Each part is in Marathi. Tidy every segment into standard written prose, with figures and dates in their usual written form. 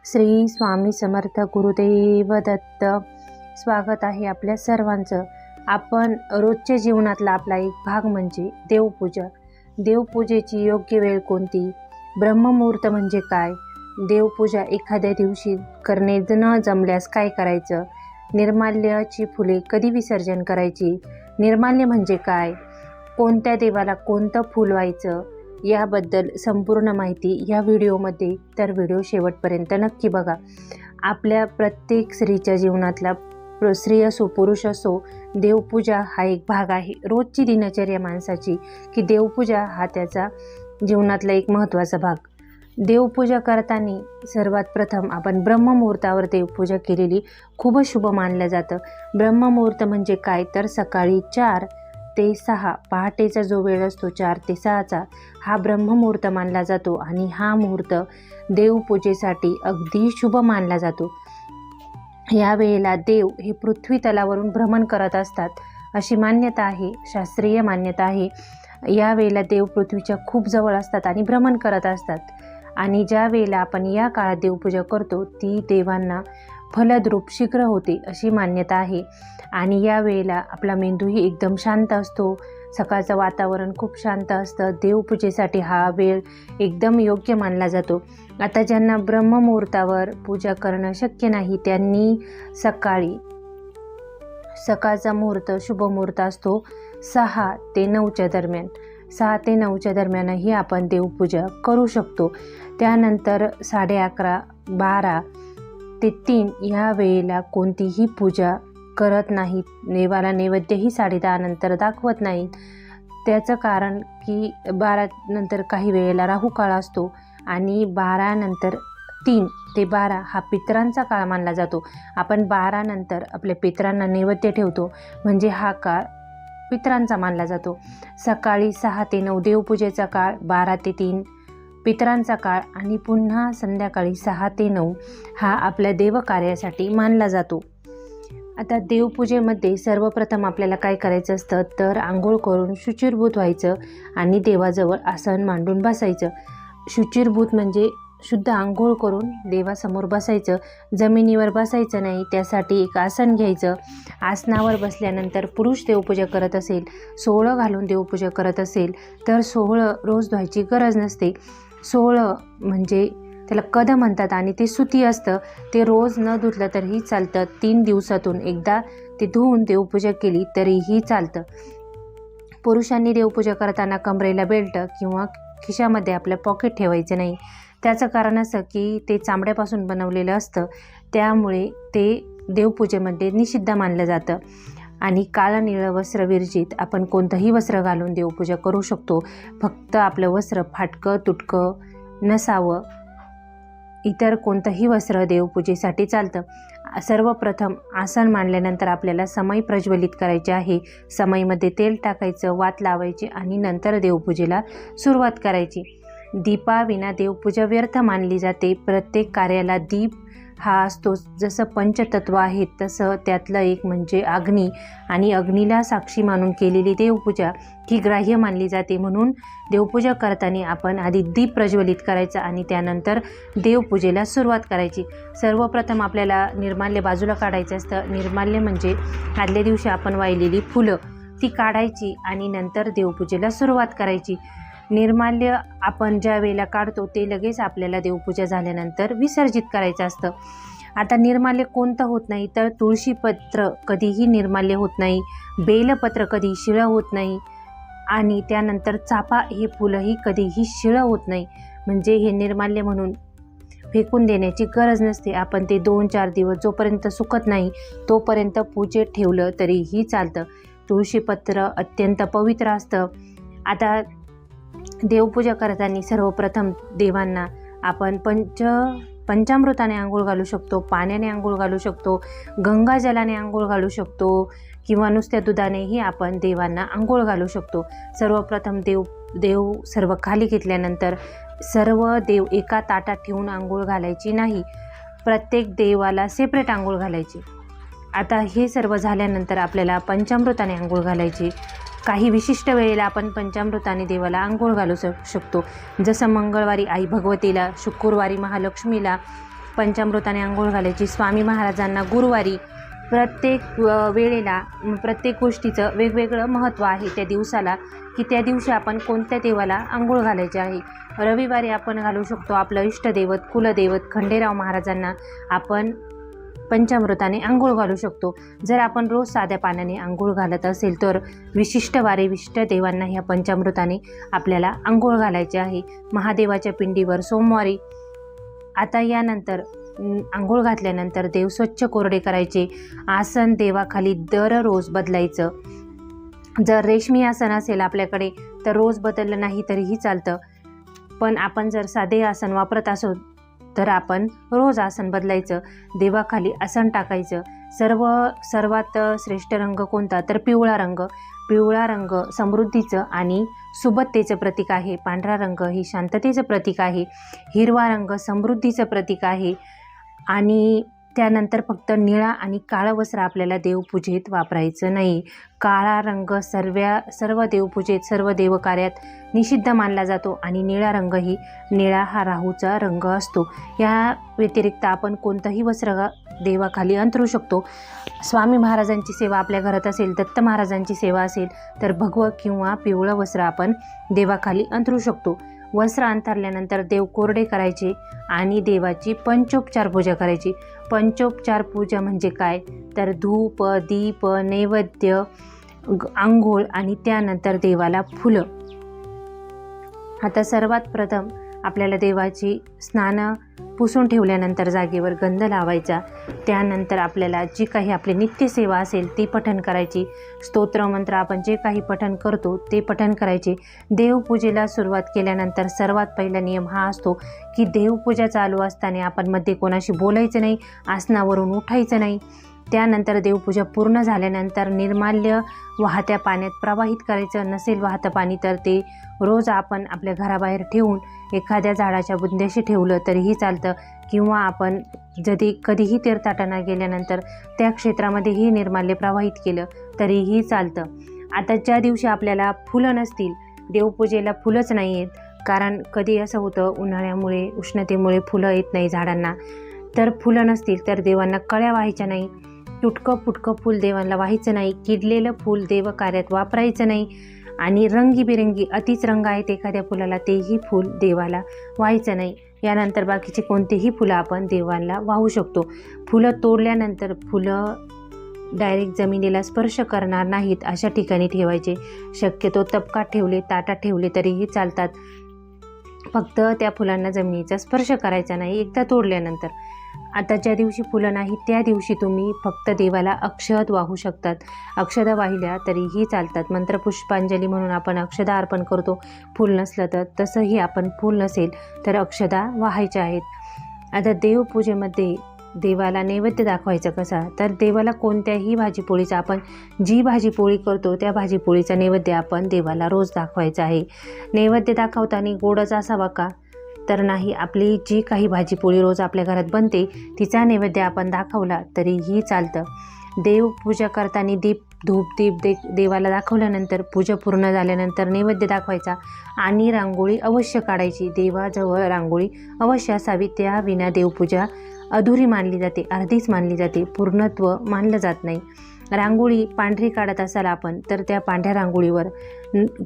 श्री स्वामी समर्थ गुरुदेव दत्त. स्वागत आहे आपल्या सर्वांचं. आपण रोजच्या जीवनातला आपला एक भाग म्हणजे देवपूजा. देवपूजेची योग्य वेळ कोणती? ब्रह्ममुहूर्त म्हणजे काय? देवपूजा एखाद्या दिवशी करणे न जमल्यास काय करायचं? निर्माल्याची फुले कधी विसर्जन करायची? निर्माल्य म्हणजे काय? कोणत्या देवाला कोणतं फूल व्हायचं? याबद्दल संपूर्ण माहिती या व्हिडिओमध्ये, तर व्हिडिओ शेवटपर्यंत नक्की बघा. आपल्या प्रत्येक स्त्रीच्या जीवनातला स्त्री असो पुरुष असो, देवपूजा हा एक भाग आहे. रोजची दिनचर्या माणसाची की देवपूजा हा त्याचा जीवनातला एक महत्त्वाचा भाग. देवपूजा करताना सर्वात प्रथम आपण ब्रह्ममुहूर्तावर देवपूजा केलेली खूपच शुभ मानलं जातं. ब्रह्ममुहूर्त म्हणजे काय? तर सकाळी 4 ते 6 पहाटेचा जो वेळ असतो 4 ते 6चा हा ब्रह्ममुहूर्त मानला जातो आणि हा मुहूर्त देवपूजेसाठी अगदी शुभ मानला जातो. या वेळेला देव हे पृथ्वी तलावरून भ्रमण करत असतात अशी मान्यता आहे, शास्त्रीय मान्यता आहे. या वेळेला देव पृथ्वीच्या खूप जवळ असतात आणि भ्रमण करत असतात. आणि ज्या वेळेला आपण या काळात देवपूजा करतो ती देवांना फलद्रूप शीघ्र होते अशी मान्यता आहे. आणि या वेळेला आपला मेंदूही एकदम शांत असतो. सकाळचं वातावरण खूप शांत असतं. देवपूजेसाठी हा वेळ एकदम योग्य मानला जातो. आता ज्यांना ब्रह्ममुहूर्तावर पूजा करणं शक्य नाही त्यांनी सकाळचा मुहूर्त शुभ मुहूर्त असतो 6 ते 9च्या दरम्यान. 6 ते 9च्या दरम्यानही आपण देवपूजा करू शकतो. त्यानंतर 11:30, 12 ते 3 या वेळेला कोणतीही पूजा करत नाहीत. देवाला नैवेद्यही 10:30 नंतर दाखवत नाहीत. त्याचं कारण की 12 नंतर काही वेळेला राहुकाळ असतो आणि 12 नंतर 3 ते 12 हा पितरांचा काळ मानला जातो. आपण 12 नंतर आपल्या पितरांना नैवेद्य ठेवतो म्हणजे हा काळ पितरांचा मानला जातो. सकाळी 6 ते 9 देवपूजेचा काळ, 12 ते 3 पितरांचा काळ आणि पुन्हा संध्याकाळी 6 ते 9 हा आपल्या देवकार्यासाठी मानला जातो. आता देवपूजेमध्ये सर्वप्रथम आपल्याला काय करायचं असतं तर आंघोळ करून शुचिर्भूत व्हायचं आणि देवाजवळ आसन मांडून बसायचं. शुचिर्भूत म्हणजे शुद्ध आंघोळ करून देवासमोर बसायचं. जमिनीवर बसायचं नाही, त्यासाठी एक आसन घ्यायचं. आसनावर बसल्यानंतर पुरुष देवपूजा करत असेल, सोवळं घालून देवपूजा करत असेल तर सोवळं रोज धुवायची गरज नसते. सोवळं म्हणजे त्याला कद म्हणतात आणि ते सुती असतं. ते रोज न धुतलं तरीही चालतं. 3 दिवसातून एकदा ते धुवून देवपूजा केली तरीही चालतं. पुरुषांनी देवपूजा करताना कमरेला बेल्ट किंवा खिशामध्ये आपल्या पॉकेट ठेवायचं नाही. त्याचं कारण असं की ते चामड्यापासून बनवलेलं असतं, त्यामुळे ते देवपूजेमध्ये निषिद्ध मानलं जातं. आणि काळं निळं वस्त्र विरजित आपण कोणतंही वस्त्र घालून देवपूजा करू शकतो. फक्त आपलं वस्त्र फाटकं तुटकं नसावं. इतर कोणतंही वस्त्र देवपूजेसाठी चालतं. सर्वप्रथम आसन मांडल्यानंतर आपल्याला समई प्रज्वलित करायची आहे. समईमध्ये तेल टाकायचं, वात लावायची आणि नंतर देवपूजेला सुरुवात करायची. दीपाविना देवपूजा व्यर्थ मानली जाते. प्रत्येक कार्याला दीप हा असतो. जसं पंचतत्व आहेत तसं त्यातलं एक म्हणजे अग्नी, आणि अग्नीला साक्षी मानून केलेली देवपूजा ही ग्राह्य मानली जाते. म्हणून देवपूजा करताना आपण आधी दीप प्रज्वलित करायचा आणि त्यानंतर देवपूजेला सुरुवात करायची. सर्वप्रथम आपल्याला निर्माल्य बाजूला काढायचं असतं. निर्माल्य म्हणजे आदल्या दिवशी आपण वाहिलेली फुलं ती काढायची आणि नंतर देवपूजेला सुरुवात करायची. निर्माल्य आपण ज्या वेळेला काढतो ते लगेच आपल्याला देवपूजा झाल्यानंतर विसर्जित करायचं असतं. आता निर्माल्य कोणतं होत नाही तर तुळशीपत्र कधीही निर्माल्य होत नाही, बेलपत्र कधी शिळं होत नाही आणि त्यानंतर चाफा हे फुलंही कधीही शिळं होत नाही. म्हणजे हे निर्माल्य म्हणून फेकून देण्याची गरज नसते. आपण ते 2-4 दिवस जोपर्यंत सुकत नाही तोपर्यंत पूजेत ठेवलं तरीही चालतं. तुळशीपत्र अत्यंत पवित्र असतं. आता देवपूजा करताना सर्वप्रथम देवांना आपण पंचामृताने आंघोळ घालू शकतो, पाण्याने आंघोळ घालू शकतो, गंगाजलाने आंघोळ घालू शकतो किंवा नुसत्या दुधानेही आपण देवांना आंघोळ घालू शकतो. सर्वप्रथम देव सर्व खाली घेतल्यानंतर सर्व देव एका ताटात ठेवून आंघोळ घालायची नाही. प्रत्येक देवाला सेपरेट आंघोळ घालायची. आता हे सर्व झाल्यानंतर आपल्याला पंचामृताने आंघोळ घालायची. काही विशिष्ट वेळेला आपण पंचामृताने देवाला आंघोळ घालू शकतो. जसं मंगळवारी आई भगवतीला, शुक्रवारी महालक्ष्मीला, पंचामृताने आंघोळ घालायची. स्वामी महाराजांना गुरुवारी प्रत्येक वेळेला प्रत्येक गोष्टीचं वेगवेगळं महत्त्व आहे त्या दिवसाला, की त्या दिवशी आपण कोणत्या देवाला आंघोळ घालायची आहे. रविवारी आपण घालू शकतो आपलं इष्टदैवत कुलदैवत खंडेराव महाराजांना आपण पंचामृताने आंघोळ घालू शकतो. जर आपण रोज साध्या पाण्याने आंघोळ घालत असेल तर विशिष्ट वारे विशिष्ट देवांना ह्या पंचामृताने आपल्याला आंघोळ घालायची आहे. महादेवाच्या पिंडीवर सोमवारी. आता यानंतर आंघोळ घातल्यानंतर देव स्वच्छ कोरडे करायचे. आसन देवाखाली दररोज बदलायचं. जर रेशमी आसन असेल आपल्याकडे तर रोज बदललं नाही तरीही चालतं, पण आपण जर साधे आसन वापरत असो तर आपण रोज आसन बदलायचं. देवाखाली आसन टाकायचं. सर्वात श्रेष्ठ रंग कोणता तर पिवळा रंग. पिवळा रंग समृद्धीचं आणि सुबत्तेचं प्रतीक आहे. पांढरा रंग ही शांततेचं प्रतीक आहे. हिरवा रंग समृद्धीचं प्रतीक आहे. आणि त्यानंतर फक्त निळा आणि काळं वस्त्र आपल्याला देवपूजेत वापरायचं नाही. काळा रंग सर्व देवपूजेत सर्व देवकार्यात निषिद्ध मानला जातो आणि निळा हा राहूचा रंग असतो. या व्यतिरिक्त आपण कोणतंही वस्त्र देवाखाली अंथरू शकतो. स्वामी महाराजांची सेवा आपल्या घरात असेल, दत्त महाराजांची सेवा असेल तर भगवं किंवा पिवळं वस्त्र आपण देवाखाली अंथरू शकतो. वस्त्र अंथरल्यानंतर देव कोरडे करायचे आणि देवाची पंचोपचार पूजा करायची. पंचोपचार पूजा म्हणजे काय तर धूप दीप नैवेद्य आंघोळ आणि त्यानंतर देवाला फुलं. आता सर्वात प्रथम आपल्याला देवाची स्नान पुसून ठेवल्यानंतर जागेवर गंध लावायचा. त्यानंतर आपल्याला जी काही आपली नित्यसेवा असेल ती पठण करायची. स्तोत्र मंत्र आपण जे काही पठण करतो ते पठण करायचे. देवपूजेला सुरुवात केल्यानंतर सर्वात पहिला नियम हा असतो की देवपूजा चालू असताना आपण मध्ये कोणाशी बोलायचं नाही, आसनावरून उठायचं नाही. त्यानंतर देवपूजा पूर्ण झाल्यानंतर निर्माल्य वाहत्या पाण्यात प्रवाहित करायचं. नसेल वाहतं पाणी तर ते रोज आपण आपल्या घराबाहेर ठेवून एखाद्या झाडाच्या बुंद्याशी ठेवलं तरीही चालतं, किंवा आपण कधीही तीर्थाटना गेल्यानंतर त्या क्षेत्रामध्ये निर्माल्य प्रवाहित केलं तरीही चालतं. आता ज्या दिवशी आपल्याला फुलं नसतील, देवपूजेला फुलंच नाही आहेत, कारण कधी असं होतं उन्हाळ्यामुळे उष्णतेमुळे फुलं येत नाही झाडांना, तर फुलं नसतील तर देवांना कळ्या व्हायच्या नाही. तुटकं फुटकं फूल देवांना व्हायचं नाही. किडलेलं फूल देवकार्यात वापरायचं नाही. आणि रंगीबेरंगी अतिच रंग आहेत एखाद्या फुलाला तेही फूल देवाला व्हायचं नाही. यानंतर बाकीची कोणतीही फुलं आपण देवाला वाहू शकतो. फुलं तोडल्यानंतर फुलं डायरेक्ट जमिनीला स्पर्श करणार नाहीत अशा ठिकाणी ठेवायचे. शक्यतो तपकात ठेवले, ताटात ठेवले तरीही चालतात. फक्त त्या फुलांना जमिनीचा स्पर्श करायचा नाही एकदा तोडल्यानंतर. आता ज्या दिवशी फुलं नाही त्या दिवशी तुम्ही फक्त देवाला अक्षत वाहू शकतात. अक्षदा वाहिल्या तरीही चालतात. मंत्रपुष्पांजली म्हणून आपण अक्षदा अर्पण करतो. फूल नसलं तर तसंही आपण फूल नसेल तर अक्षदा वाहायच्या आहेत. आता देवपूजेमध्ये देवाला नैवेद्य दाखवायचा कसा तर देवाला कोणत्याही भाजीपोळीचा आपण जी भाजीपोळी करतो त्या भाजीपोळीचा नैवेद्य आपण देवाला रोज दाखवायचा आहे. नैवेद्य दाखवताना गोडच असावा का तर नाही. आपली जी काही भाजीपोळी रोज आपल्या घरात बनते तिचा नैवेद्य आपण दाखवला तरीही चालतं. देवपूजा करताना धूप देवाला दाखवल्यानंतर पूजा पूर्ण झाल्यानंतर नैवेद्य दाखवायचा आणि रांगोळी अवश्य काढायची. देवाजवळ रांगोळी अवश्य असावी, त्या विना देवपूजा अधुरी मानली जाते, अर्धीच मानली जाते, पूर्णत्व मानलं जात नाही. रांगोळी पांढरी काढत असाल आपण तर त्या पांढऱ्या रांगोळीवर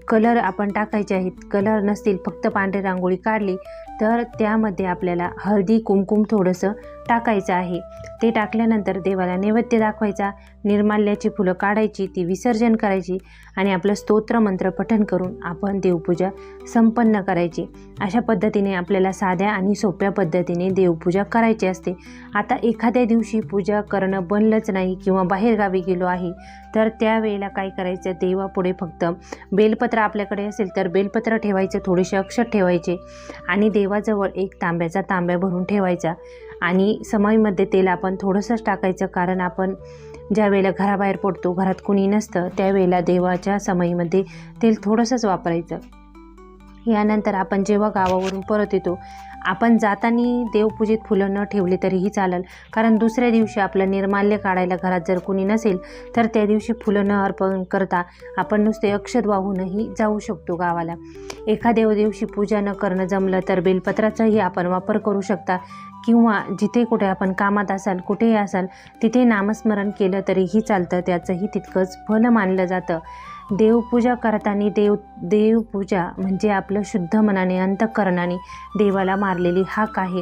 कलर आपण टाकायचे आहेत. कलर नसतील फक्त पांढरी रांगोळी काढली तर त्यामध्ये आपल्याला हळदी कुंकुम थोडंसं टाकायचं आहे. ते टाकल्यानंतर देवाला नैवेद्य दाखवायचा. निर्माल्याची फुलं काढायची, ती विसर्जन करायची आणि आपलं स्तोत्र मंत्र पठण करून आपण देवपूजा संपन्न करायची. अशा पद्धतीने आपल्याला साध्या आणि सोप्या पद्धतीने देवपूजा करायची असते. आता एखाद्या दिवशी पूजा करणं बनलंच नाही किंवा बाहेरगावी गेलो आहे तर त्यावेळेला काय करायचं, देवापुढे फक्त बेलपत्र आपल्याकडे असेल तर बेलपत्र ठेवायचं, थोडेसे अक्षत ठेवायचे आणि देवाजवळ एक तांब्याचा तांब्या भरून ठेवायचा आणि समईमध्ये तेल आपण थोडंसंच टाकायचं, कारण आपण ज्या वेळेला घराबाहेर पडतो, घरात कुणी नसतं त्यावेळेला देवाच्या समईमध्ये तेल थोडंसंच वापरायचं. यानंतर आपण जेव्हा गावावरून परत येतो आपण जाताना देवपूजेत फुलं न ठेवली तरीही चालेल, कारण दुसऱ्या दिवशी आपलं निर्माल्य काढायला घरात जर कोणी नसेल तर त्या दिवशी फुलं न अर्पण करता आपण नुसते अक्षत वाहूनही जाऊ शकतो गावाला. एखाद्या दिवशी पूजा न करणं जमलं तर बेलपत्राचाही आपण वापर करू शकता, किंवा जिथे कुठे आपण कामात असाल, कुठेही असाल, तिथे नामस्मरण केलं तरीही चालतं, त्याचंही तितकंच फल मानलं जातं. देवपूजा करताना देवपूजा म्हणजे आपलं शुद्ध मनाने अंतःकरणाने देवाला मारलेली हाक आहे.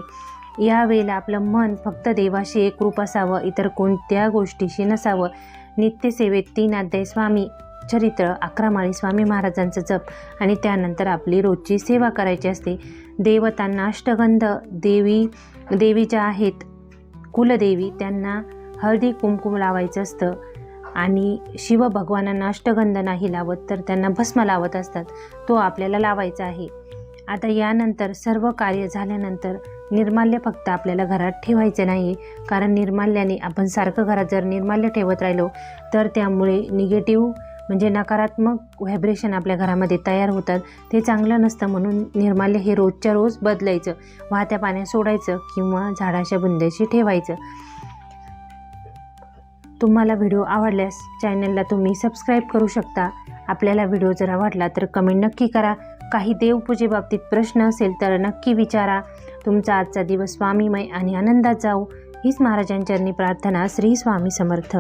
यावेळेला आपलं मन फक्त देवाशी एकरूप असावं, इतर कोणत्या गोष्टीशी नसावं. नित्यसेवेत 3 अध्याय स्वामी चरित्र, 11 माळी स्वामी महाराजांचं जप आणि त्यानंतर आपली रोजची सेवा करायची असते. देवतांना अष्टगंध, देवी ज्या आहेत कुलदेवी त्यांना हळदी कुंकुम लावायचं असतं आणि शिवभगवानांना अष्टगंध नाही लावत तर त्यांना भस्म लावत असतात, तो आपल्याला लावायचा आहे. आता यानंतर सर्व कार्य झाल्यानंतर निर्माल्य फक्त आपल्याला घरात ठेवायचे नाही, कारण निर्माल्याने आपण सारखं घरात जर निर्माल्य ठेवत राहिलो तर त्यामुळे निगेटिव्ह म्हणजे नकारात्मक व्हायब्रेशन आपल्या घरामध्ये तयार होतात, ते चांगलं नसतं. म्हणून निर्माल्य हे रोजच्या रोज बदलायचं, वाहत्या पाण्यात सोडायचं किंवा झाडाच्या बुंद्याशी ठेवायचं. तुम्हाला व्हिडिओ आवडल्यास चॅनलला तुम्ही सबस्क्राईब करू शकता. आपल्याला व्हिडिओ जर आवडला तर कमेंट नक्की करा. काही देवपूजेबाबतीत प्रश्न असेल तर नक्की विचारा. तुमचा आजचा दिवस स्वामीमय आणि आनंदात जाऊ हीच महाराजांचरणी प्रार्थना. श्री स्वामी समर्थ.